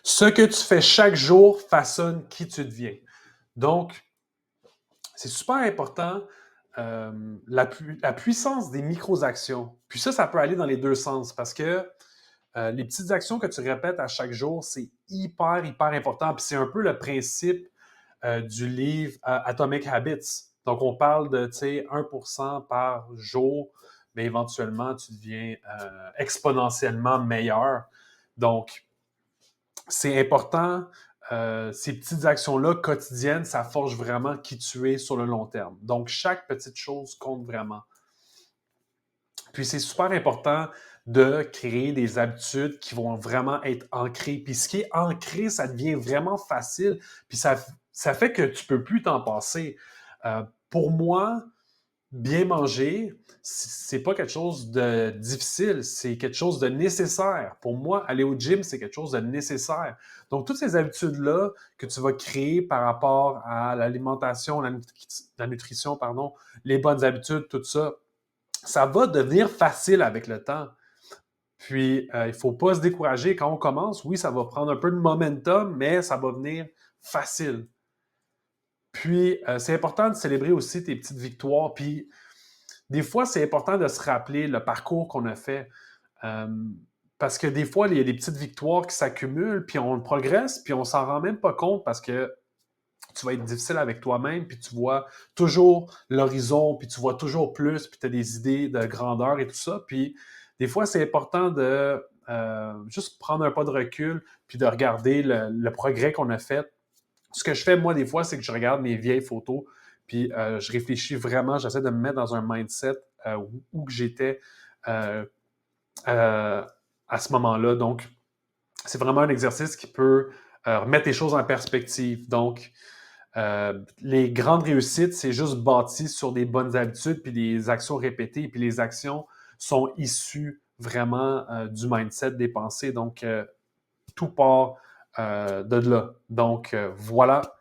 Ce que tu fais chaque jour façonne qui tu deviens. Donc, c'est super important, la puissance des micro-actions. Puis ça peut aller dans les deux sens parce que les petites actions que tu répètes à chaque jour, c'est hyper, hyper important. Puis c'est un peu le principe du livre Atomic Habits. Donc, on parle de, tu sais, 1% par jour, mais éventuellement, tu deviens exponentiellement meilleur. Donc, c'est important. Ces petites actions-là quotidiennes, ça forge vraiment qui tu es sur le long terme. Donc, chaque petite chose compte vraiment. Puis, c'est super important de créer des habitudes qui vont vraiment être ancrées. Puis, ce qui est ancré, ça devient vraiment facile. Puis, ça fait que tu ne peux plus t'en passer. Pour moi, bien manger, c'est pas quelque chose de difficile, c'est quelque chose de nécessaire. Pour moi, aller au gym, c'est quelque chose de nécessaire. Donc, toutes ces habitudes-là que tu vas créer par rapport à l'alimentation, la nutrition, pardon, les bonnes habitudes, tout ça, ça va devenir facile avec le temps. Puis, il ne faut pas se décourager quand on commence. Oui, ça va prendre un peu de momentum, mais ça va venir facile. Puis, c'est important de célébrer aussi tes petites victoires. Puis, des fois, c'est important de se rappeler le parcours qu'on a fait. Euh, Parce que des fois, il y a des petites victoires qui s'accumulent, puis on progresse, puis on s'en rend même pas compte parce que tu vas être difficile avec toi-même, puis tu vois toujours l'horizon, puis tu vois toujours plus, puis tu as des idées de grandeur et tout ça. Puis des fois, c'est important de juste prendre un pas de recul, puis de regarder le progrès qu'on a fait. Ce que je fais, moi, des fois, c'est que je regarde mes vieilles photos, puis je réfléchis vraiment, j'essaie de me mettre dans un mindset où que j'étais euh, euh, à ce moment-là. Donc, c'est vraiment un exercice qui peut remettre les choses en perspective. Donc, les grandes réussites, c'est juste bâti sur des bonnes habitudes, puis des actions répétées, puis les actions sont issues vraiment du mindset des pensées. Donc, tout part de là. Donc, voilà